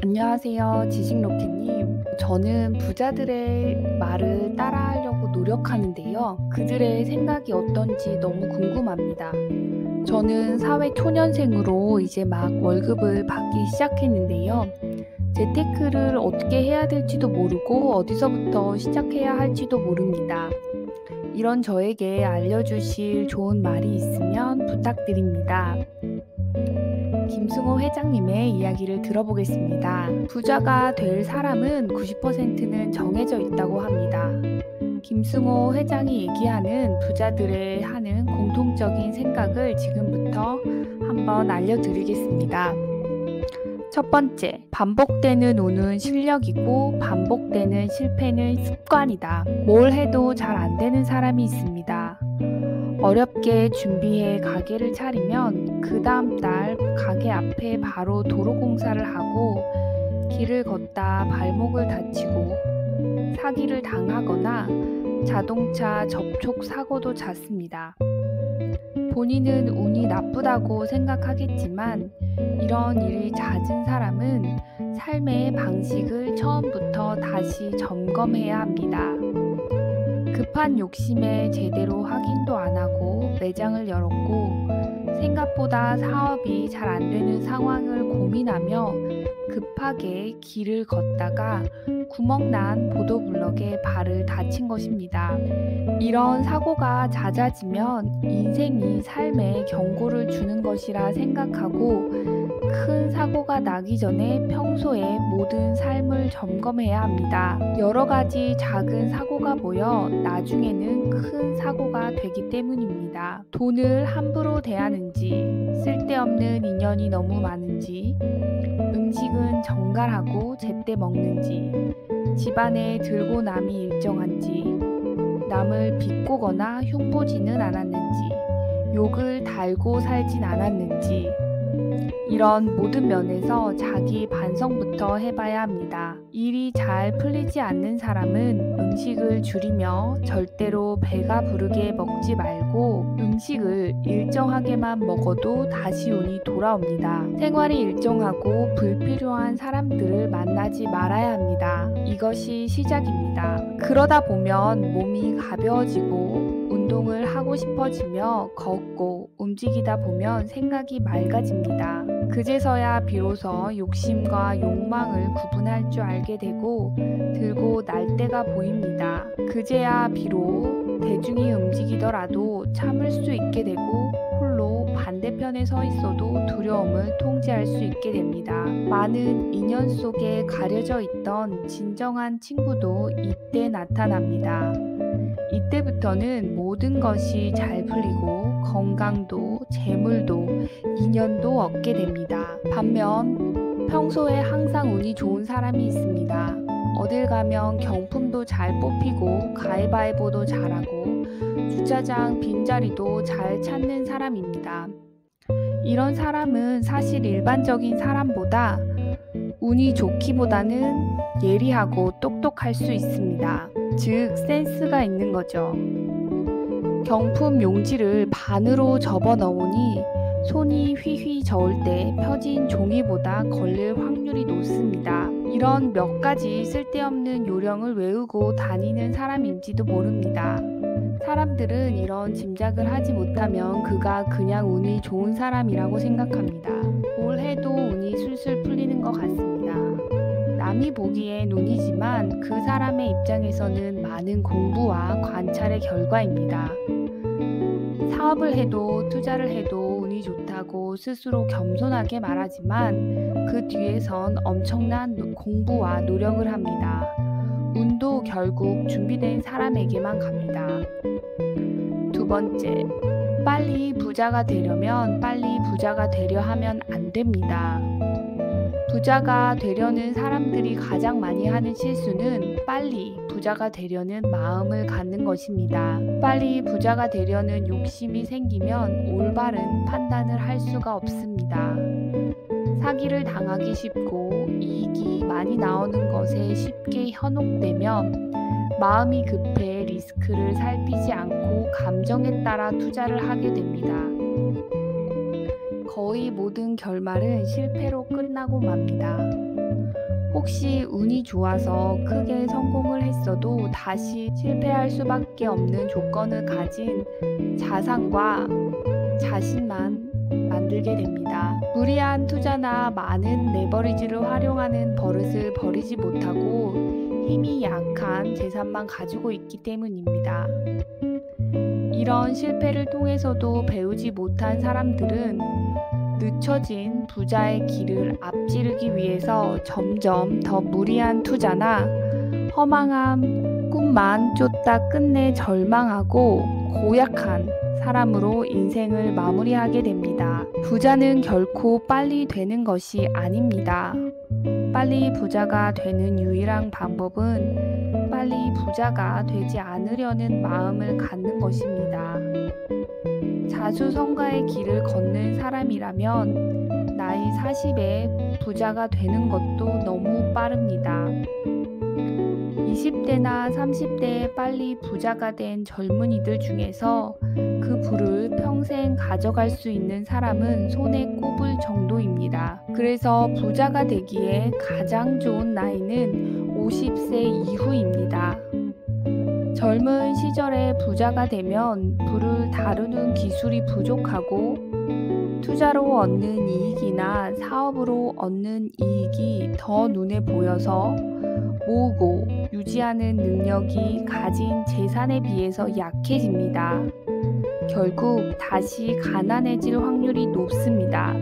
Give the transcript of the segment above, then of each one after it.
안녕하세요. 지식로켓님. 저는 부자들의 말을 따라하려고 노력하는데요. 그들의 생각이 어떤지 너무 궁금합니다. 저는 사회 초년생으로 이제 막 월급을 받기 시작했는데요. 재테크를 어떻게 해야 될지도 모르고 어디서부터 시작해야 할지도 모릅니다. 이런 저에게 알려주실 좋은 말이 있으면 부탁드립니다. 김승호 회장님의 이야기를 들어보겠습니다. 부자가 될 사람은 90%는 정해져 있다고 합니다. 김승호 회장이 얘기하는 부자들의 하는 공통적인 생각을 지금부터 한번 알려드리겠습니다. 첫 번째, 반복되는 운은 실력이고 반복되는 실패는 습관이다. 뭘 해도 잘 안 되는 사람이 있습니다. 어렵게 준비해 가게를 차리면 그 다음 달 가게 앞에 바로 도로 공사를 하고 길을 걷다 발목을 다치고 사기를 당하거나 자동차 접촉 사고도 잦습니다. 본인은 운이 나쁘다고 생각하겠지만 이런 일이 잦은 사람은 삶의 방식을 처음부터 다시 점검해야 합니다. 급한 욕심에 제대로 확인도 안 하고 매장을 열었고 생각보다 사업이 잘 안 되는 상황을 고민하며 급하게 길을 걷다가 구멍난 보도블럭에 발을 다친 것입니다. 이런 사고가 잦아지면 인생이 삶에 경고를 주는 것이라 생각하고 큰 사고가 나기 전에 평소에 모든 삶을 점검해야 합니다. 여러 가지 작은 사고가 모여 나중에는 큰 사고가 되기 때문입니다. 돈을 함부로 대하는지, 쓸데없는 인연이 너무 많은지, 음식은 정갈하고 제때 먹는지, 집안에 들고 남이 일정한지, 남을 비꼬거나 흉보지는 않았는지, 욕을 달고 살진 않았는지, 이런 모든 면에서 자기 반성부터 해봐야 합니다. 일이 잘 풀리지 않는 사람은 음식을 줄이며 절대로 배가 부르게 먹지 말고 음식을 일정하게만 먹어도 다시 운이 돌아옵니다. 생활이 일정하고 불필요한 사람들을 만나지 말아야 합니다. 이것이 시작입니다. 그러다 보면 몸이 가벼워지고 운동을 하고 싶어지며 걷고 움직이다 보면 생각이 맑아집니다. 그제서야 비로소 욕심과 욕망을 구분할 줄 알게 되고 들고 날 때가 보입니다. 그제야 비록 대중이 움직이더라도 참을 수 있게 되고 홀로 반대편에 서 있어도 두려움을 통제할 수 있게 됩니다. 많은 인연 속에 가려져 있던 진정한 친구도 이때 나타납니다. 이때부터는 모든 것이 잘 풀리고 건강도 재물도 인연도 얻게 됩니다. 반면 평소에 항상 운이 좋은 사람이 있습니다. 어딜 가면 경품도 잘 뽑히고 가위바위보도 잘하고 주차장 빈자리도 잘 찾는 사람입니다. 이런 사람은 사실 일반적인 사람보다 운이 좋기보다는 예리하고 똑똑할 수 있습니다. 즉 센스가 있는 거죠. 경품 용지를 반으로 접어 넣으니 손이 휘휘 저을 때 펴진 종이보다 걸릴 확률이 높습니다. 이런 몇 가지 쓸데없는 요령을 외우고 다니는 사람인지도 모릅니다. 사람들은 이런 짐작을 하지 못하면 그가 그냥 운이 좋은 사람이라고 생각합니다. 뭘 해도 운이 술술 풀리는 것 같습니다. 남이 보기엔 운이지만 그 사람의 입장에서는 많은 공부와 관찰의 결과입니다. 사업을 해도 투자를 해도 운이 좋다고 스스로 겸손하게 말하지만 그 뒤에선 엄청난 공부와 노력을 합니다. 운도 결국 준비된 사람에게만 갑니다. 두 번째, 빨리 부자가 되려면 빨리 부자가 되려 하면 안 됩니다. 부자가 되려는 사람들이 가장 많이 하는 실수는 빨리 부자가 되려는 마음을 갖는 것입니다. 빨리 부자가 되려는 욕심이 생기면 올바른 판단을 할 수가 없습니다. 사기를 당하기 쉽고 이익이 많이 나오는 것에 쉽게 현혹되면 마음이 급해 리스크를 살피지 않고 감정에 따라 투자를 하게 됩니다. 거의 모든 결말은 실패로 끝나고 맙니다. 혹시 운이 좋아서 크게 성공을 했어도 다시 실패할 수밖에 없는 조건을 가진 자산과 자신만 만들게 됩니다. 무리한 투자나 많은 레버리지를 활용하는 버릇을 버리지 못하고 힘이 약한 재산만 가지고 있기 때문입니다. 이런 실패를 통해서도 배우지 못한 사람들은 늦춰진 부자의 길을 앞지르기 위해서 점점 더 무리한 투자나 허망한 꿈만 쫓다 끝내 절망하고 고약한 사람으로 인생을 마무리하게 됩니다. 부자는 결코 빨리 되는 것이 아닙니다. 빨리 부자가 되는 유일한 방법은 빨리 부자가 되지 않으려는 마음을 갖는 것입니다. 자수성가의 길을 걷는 사람이라면 나이 40에 부자가 되는 것도 너무 빠릅니다. 20대나 30대에 빨리 부자가 된 젊은이들 중에서 그 부를 평생 가져갈 수 있는 사람은 손에 꼽을 정도입니다. 그래서 부자가 되기에 가장 좋은 나이는 50세 이후입니다. 젊은 시절에 부자가 되면 부를 다루는 기술이 부족하고 투자로 얻는 이익이나 사업으로 얻는 이익이 더 눈에 보여서 모으고 유지하는 능력이 가진 재산에 비해서 약해집니다. 결국 다시 가난해질 확률이 높습니다.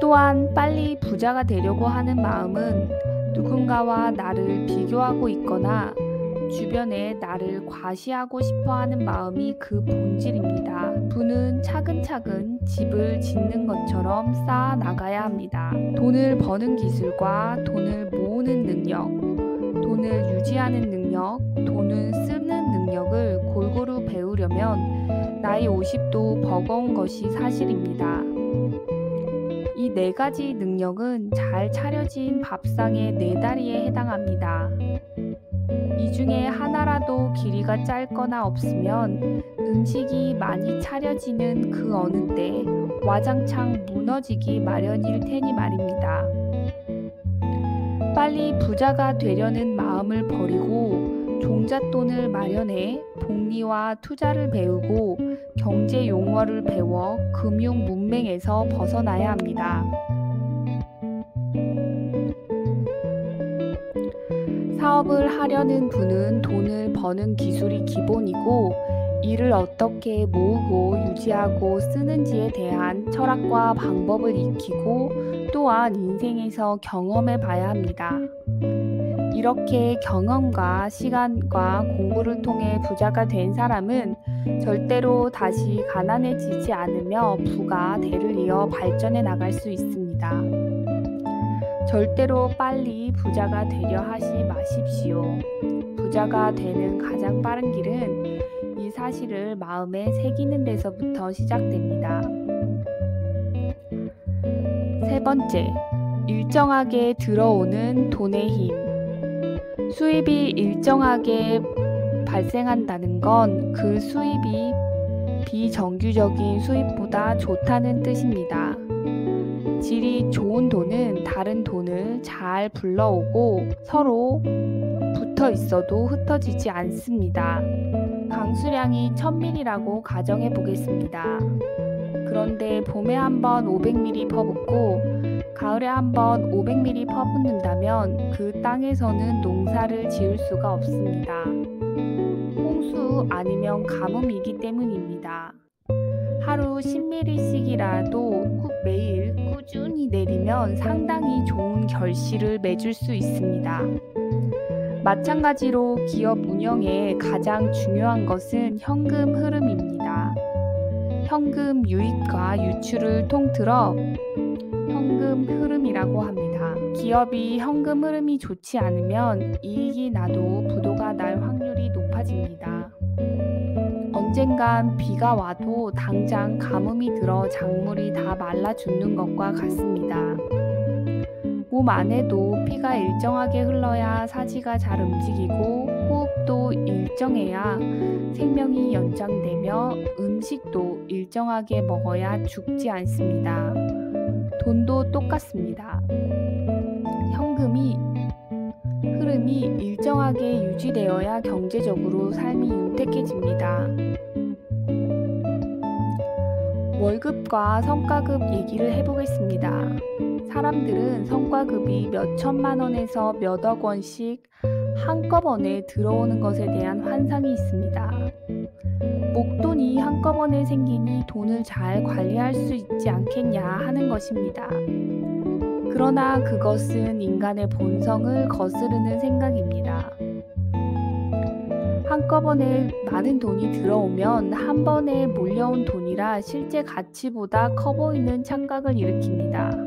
또한 빨리 부자가 되려고 하는 마음은 누군가와 나를 비교하고 있거나 주변에 나를 과시하고 싶어 하는 마음이 그 본질입니다. 부는 차근차근 집을 짓는 것처럼 쌓아 나가야 합니다. 돈을 버는 기술과 돈을 모으는 능력, 돈을 유지하는 능력, 돈을 쓰는 능력을 골고루 배우려면 나이 50도 버거운 것이 사실입니다. 이 네 가지 능력은 잘 차려진 밥상의 네 다리에 해당합니다. 이 중에 하나라도 길이가 짧거나 없으면 음식이 많이 차려지는 그 어느 때 와장창 무너지기 마련일 테니 말입니다. 빨리 부자가 되려는 마음을 버리고 종잣돈을 마련해 복리와 투자를 배우고 경제 용어를 배워 금융 문맹에서 벗어나야 합니다. 사업을 하려는 분은 돈을 버는 기술이 기본이고 이를 어떻게 모으고 유지하고 쓰는지에 대한 철학과 방법을 익히고 또한 인생에서 경험해 봐야 합니다. 이렇게 경험과 시간과 공부를 통해 부자가 된 사람은 절대로 다시 가난해지지 않으며 부가 대를 이어 발전해 나갈 수 있습니다. 절대로 빨리 부자가 되려 하지 마십시오. 부자가 되는 가장 빠른 길은 이 사실을 마음에 새기는 데서부터 시작됩니다. 세 번째, 일정하게 들어오는 돈의 힘. 수입이 일정하게 발생한다는 건 그 수입이 비정규적인 수입보다 좋다는 뜻입니다. 질이 좋은 돈은 다른 돈을 잘 불러오고 서로 붙어 있어도 흩어지지 않습니다. 강수량이 1000ml라고 가정해 보겠습니다. 그런데 봄에 한번 500ml 퍼붓고 가을에 한번 500ml 퍼붓는다면 그 땅에서는 농사를 지을 수가 없습니다. 홍수 아니면 가뭄이기 때문입니다. 하루 10ml씩이라도 꼭 매일 꾸준히 내리면 상당히 좋은 결실을 맺을 수 있습니다. 마찬가지로 기업 운영에 가장 중요한 것은 현금 흐름입니다. 현금 유입과 유출을 통틀어 현금 흐름이라고 합니다. 기업이 현금 흐름이 좋지 않으면 이익이 나도 부도가 날 확률이 높아집니다. 언젠간 비가 와도 당장 가뭄이 들어 작물이 다 말라 죽는 것과 같습니다. 몸 안에도 피가 일정하게 흘러야 사지가 잘 움직이고 호흡도 일정해야 생명이 연장되며 음식도 일정하게 먹어야 죽지 않습니다. 돈도 똑같습니다. 현금이 흐름이 일정하게 유지되어야 경제적으로 삶이 윤택해집니다. 월급과 성과급 얘기를 해보겠습니다. 사람들은 성과급이 몇 천만 원에서 몇억 원씩 한꺼번에 들어오는 것에 대한 환상이 있습니다. 목돈이 한꺼번에 생기니 돈을 잘 관리할 수 있지 않겠냐 하는 것입니다. 그러나 그것은 인간의 본성을 거스르는 생각입니다. 한꺼번에 많은 돈이 들어오면 한 번에 몰려온 돈이라 실제 가치보다 커 보이는 착각을 일으킵니다.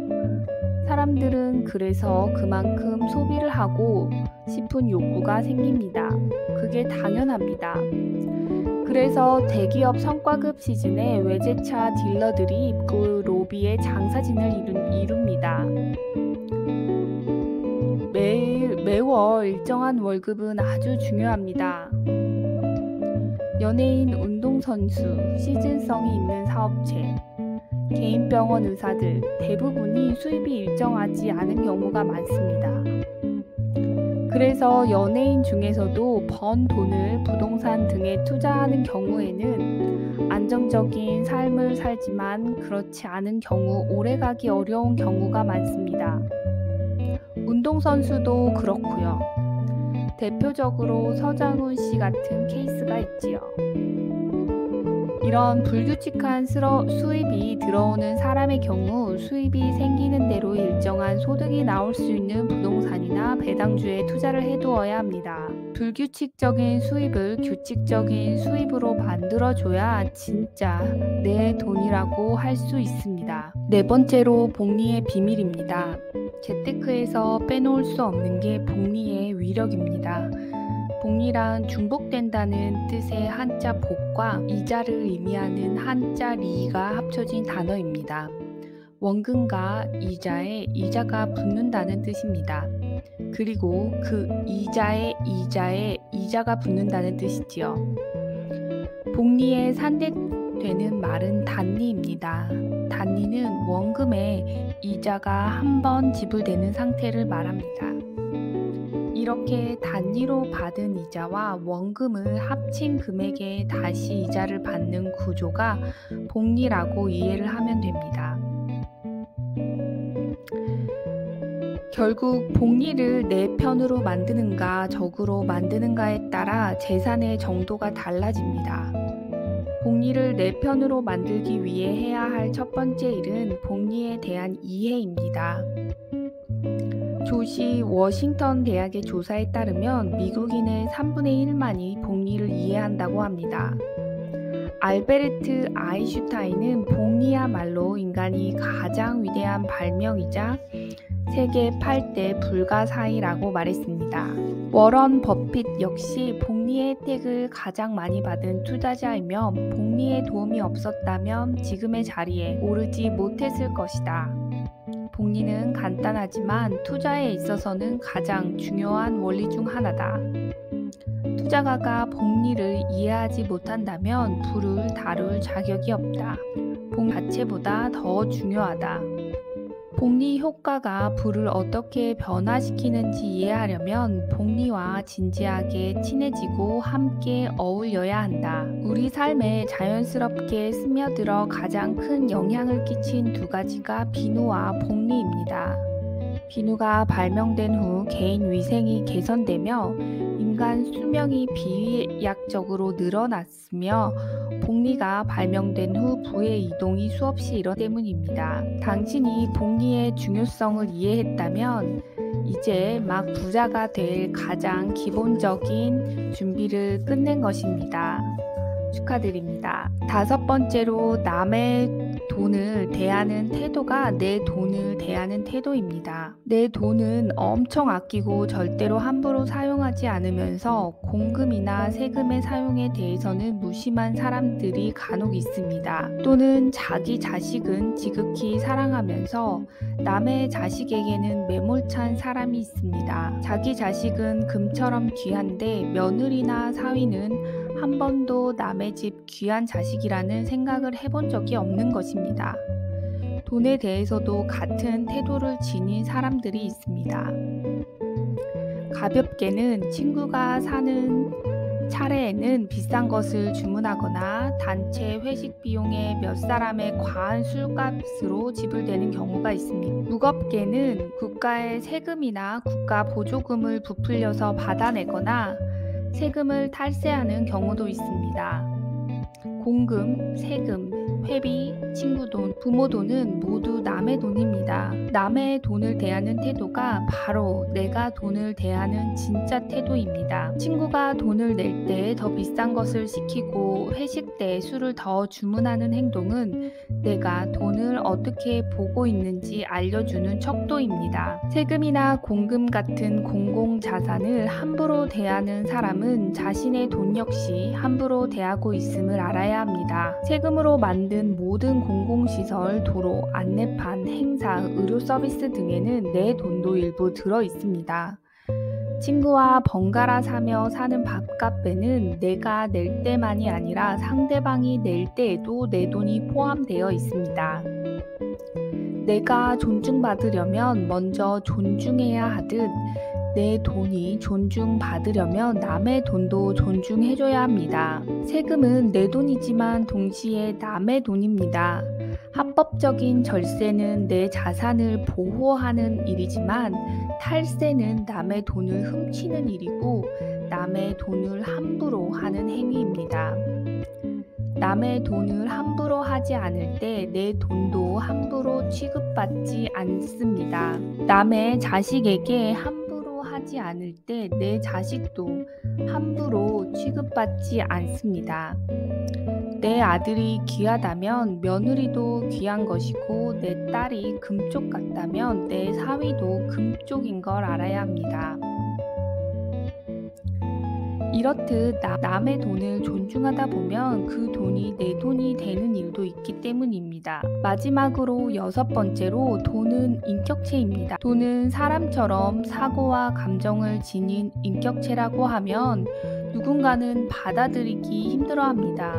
사람들은 그래서 그만큼 소비를 하고 싶은 욕구가 생깁니다. 그게 당연합니다. 그래서 대기업 성과급 시즌에 외제차 딜러들이 그 로비에 장사진을 이룹니다. 매월 일정한 월급은 아주 중요합니다. 연예인, 운동선수, 시즌성이 있는 사업체, 개인 병원 의사들 대부분이 수입이 일정하지 않은 경우가 많습니다. 그래서 연예인 중에서도 번 돈을 부동산 등에 투자하는 경우에는 안정적인 삶을 살지만 그렇지 않은 경우 오래가기 어려운 경우가 많습니다. 운동선수도 그렇고요. 대표적으로 서장훈 씨 같은 케이스가 있지요. 이런 불규칙한 수입이 들어오는 사람의 경우 수입이 생기는 대로 일정한 소득이 나올 수 있는 부동산이나 배당주에 투자를 해두어야 합니다. 불규칙적인 수입을 규칙적인 수입으로 만들어줘야 진짜 내 돈이라고 할 수 있습니다. 네 번째로 복리의 비밀입니다. 재테크에서 빼놓을 수 없는 게 복리의 위력입니다. 복리란 중복된다는 뜻의 한자 복과 이자를 의미하는 한자 리가 합쳐진 단어입니다. 원금과 이자에 이자가 붙는다는 뜻입니다. 그리고 그 이자에 이자가 붙는다는 뜻이지요. 복리에 산대되는 말은 단리입니다. 단리는 원금에 이자가 한 번 지불되는 상태를 말합니다. 이렇게 단리로 받은 이자와 원금을 합친 금액에 다시 이자를 받는 구조가 복리라고 이해를 하면 됩니다. 결국 복리를 내 편으로 만드는가 적으로 만드는가에 따라 재산의 정도가 달라집니다. 복리를 내 편으로 만들기 위해 해야 할 첫 번째 일은 복리에 대한 이해입니다. 조지 워싱턴 대학의 조사에 따르면 미국인의 3분의 1만이 복리를 이해한다고 합니다. 알베르트 아인슈타인은 복리야말로 인간이 가장 위대한 발명이자 세계 8대 불가사의라고 말했습니다. 워런 버핏 역시 복리의 혜택을 가장 많이 받은 투자자이며 복리의 도움이 없었다면 지금의 자리에 오르지 못했을 것이다. 복리는 간단하지만 투자에 있어서는 가장 중요한 원리 중 하나다. 투자가가 복리를 이해하지 못한다면 부를 다룰 자격이 없다. 복리 자체보다 더 중요하다. 복리 효과가 부를 어떻게 변화시키는지 이해하려면 복리와 진지하게 친해지고 함께 어울려야 한다. 우리 삶에 자연스럽게 스며들어 가장 큰 영향을 끼친 두 가지가 비누와 복리입니다. 비누가 발명된 후 개인 위생이 개선되며 인간 수명이 비약적으로 늘어났으며 복리가 발명된 후 부의 이동이 수없이 일어났기 때문입니다. 당신이 복리의 중요성을 이해했다면 이제 막 부자가 될 가장 기본적인 준비를 끝낸 것입니다. 축하드립니다. 다섯 번째로 남의 돈을 대하는 태도가 내 돈을 대하는 태도입니다. 내 돈은 엄청 아끼고 절대로 함부로 사용하지 않으면서 공금이나 세금의 사용에 대해서는 무심한 사람들이 간혹 있습니다. 또는 자기 자식은 지극히 사랑하면서 남의 자식에게는 매몰찬 사람이 있습니다. 자기 자식은 금처럼 귀한데 며느리나 사위는 한 번도 남의 집 귀한 자식이라는 생각을 해본 적이 없는 것입니다. 돈에 대해서도 같은 태도를 지닌 사람들이 있습니다. 가볍게는 친구가 사는 차례에는 비싼 것을 주문하거나 단체 회식 비용에 몇 사람의 과한 술값으로 지불되는 경우가 있습니다. 무겁게는 국가의 세금이나 국가 보조금을 부풀려서 받아내거나 세금을 탈세하는 경우도 있습니다. 공금, 세금, 회비, 친구 돈, 부모 돈은 모두 남의 돈입니다. 남의 돈을 대하는 태도가 바로 내가 돈을 대하는 진짜 태도입니다. 친구가 돈을 낼 때 더 비싼 것을 시키고 회식 때 술을 더 주문하는 행동은 내가 돈을 어떻게 보고 있는지 알려주는 척도입니다. 세금이나 공금 같은 공공자산을 함부로 대하는 사람은 자신의 돈 역시 함부로 대하고 있음을 알아야 합니다. 세금으로 만든 모든 공공시설, 도로, 안내판, 행사, 의료 서비스 등에는 내 돈도 일부 들어 있습니다. 친구와 번갈아 사며 사는 밥값에는 내가 낼 때만이 아니라 상대방이 낼 때에도 내 돈이 포함되어 있습니다. 내가 존중받으려면 먼저 존중해야 하듯 내 돈이 존중받으려면 남의 돈도 존중해줘야 합니다. 세금은 내 돈이지만 동시에 남의 돈입니다. 합법적인 절세는 내 자산을 보호하는 일이지만 탈세는 남의 돈을 훔치는 일이고 남의 돈을 함부로 하는 행위입니다. 남의 돈을 함부로 하지 않을 때 내 돈도 함부로 취급받지 않습니다. 남의 자식에게 함부로 하지 않을 때 내 자식도 함부로 취급받지 않습니다. 내 아들이 귀하다면 며느리도 귀한 것이고 내 딸이 금쪽 같다면 내 사위도 금쪽인 걸 알아야 합니다. 이렇듯 남의 돈을 존중하다 보면 그 돈이 내 돈이 되는 일도 있기 때문입니다. 마지막으로 6번째로 돈은 인격체입니다. 돈은 사람처럼 사고와 감정을 지닌 인격체라고 하면 누군가는 받아들이기 힘들어합니다.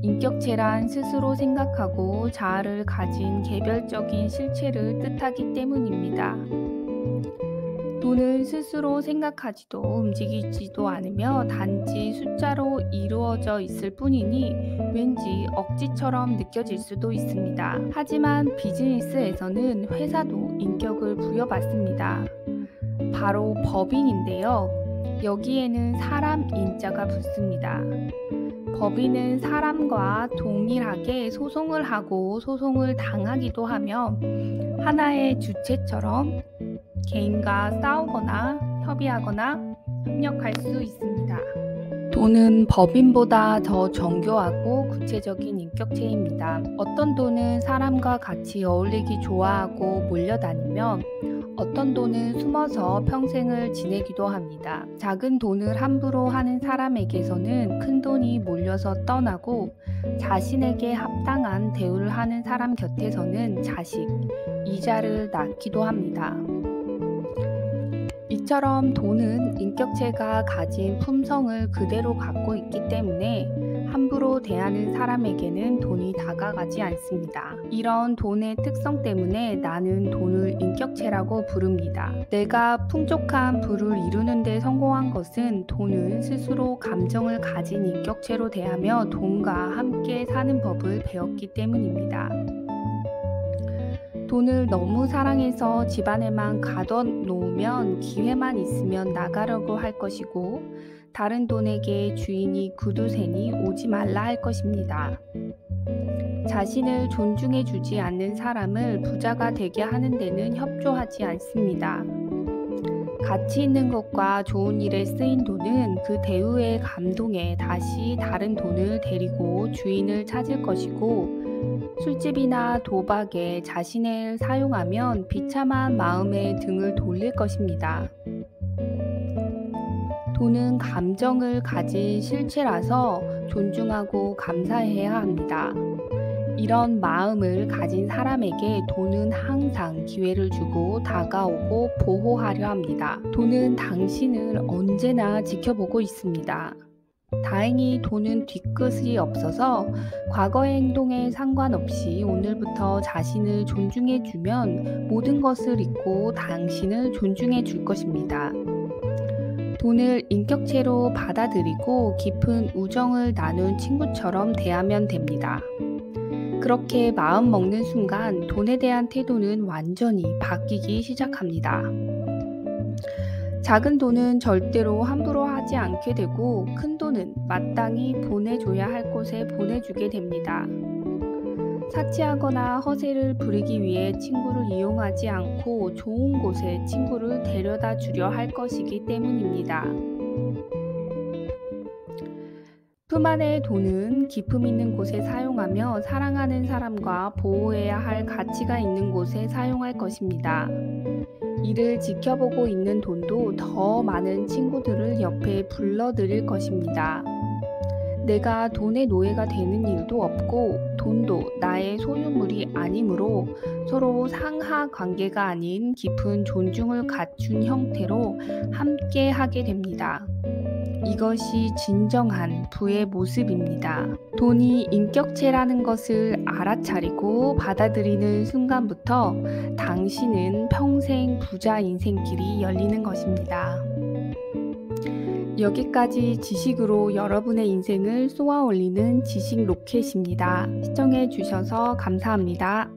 인격체란 스스로 생각하고 자아를 가진 개별적인 실체를 뜻하기 때문입니다. 돈은 스스로 생각하지도 움직이지도 않으며 단지 숫자로 이루어져 있을 뿐이니 왠지 억지처럼 느껴질 수도 있습니다. 하지만 비즈니스에서는 회사도 인격을 부여받습니다. 바로 법인인데요. 여기에는 사람 인자가 붙습니다. 법인은 사람과 동일하게 소송을 하고 소송을 당하기도 하며 하나의 주체처럼 개인과 싸우거나 협의하거나 협력할 수 있습니다. 돈은 법인보다 더 정교하고 구체적인 인격체입니다. 어떤 돈은 사람과 같이 어울리기 좋아하고 몰려다니며 어떤 돈은 숨어서 평생을 지내기도 합니다. 작은 돈을 함부로 하는 사람에게서는 큰 돈이 몰려서 떠나고 자신에게 합당한 대우를 하는 사람 곁에서는 자식, 이자를 낳기도 합니다. 이처럼 돈은 인격체가 가진 품성을 그대로 갖고 있기 때문에 함부로 대하는 사람에게는 돈이 다가가지 않습니다. 이런 돈의 특성 때문에 나는 돈을 인격체라고 부릅니다. 내가 풍족한 부를 이루는 데 성공한 것은 돈은 스스로 감정을 가진 인격체로 대하며 돈과 함께 사는 법을 배웠기 때문입니다. 돈을 너무 사랑해서 집안에만 가둬놓으면 기회만 있으면 나가려고 할 것이고 다른 돈에게 주인이 구두쇠니 오지 말라 할 것입니다. 자신을 존중해 주지 않는 사람을 부자가 되게 하는 데는 협조하지 않습니다. 가치 있는 것과 좋은 일에 쓰인 돈은 그 대우에 감동해 다시 다른 돈을 데리고 주인을 찾을 것이고 술집이나 도박에 자신을 사용하면 비참한 마음에 등을 돌릴 것입니다. 돈은 감정을 가진 실체라서 존중하고 감사해야 합니다. 이런 마음을 가진 사람에게 돈은 항상 기회를 주고 다가오고 보호하려 합니다. 돈은 당신을 언제나 지켜보고 있습니다. 다행히 돈은 뒤끝이 없어서 과거의 행동에 상관없이 오늘부터 자신을 존중해 주면 모든 것을 잊고 당신을 존중해 줄 것입니다. 돈을 인격체로 받아들이고 깊은 우정을 나눈 친구처럼 대하면 됩니다. 그렇게 마음 먹는 순간 돈에 대한 태도는 완전히 바뀌기 시작합니다. 작은 돈은 절대로 함부로 하지 않게 되고 큰 돈은 마땅히 보내줘야 할 곳에 보내주게 됩니다. 사치하거나 허세를 부리기 위해 친구를 이용하지 않고 좋은 곳에 친구를 데려다 주려 할 것이기 때문입니다. 품 안의 돈은 기품 있는 곳에 사용하며 사랑하는 사람과 보호해야 할 가치가 있는 곳에 사용할 것입니다. 이를 지켜보고 있는 돈도 더 많은 친구들을 옆에 불러들일 것입니다. 내가 돈의 노예가 되는 일도 없고 돈도 나의 소유물이 아니므로 서로 상하 관계가 아닌 깊은 존중을 갖춘 형태로 함께 하게 됩니다. 이것이 진정한 부의 모습입니다. 돈이 인격체라는 것을 알아차리고 받아들이는 순간부터 당신은 평생 부자 인생길이 열리는 것입니다. 여기까지 지식으로 여러분의 인생을 쏘아 올리는 지식 로켓입니다. 시청해 주셔서 감사합니다.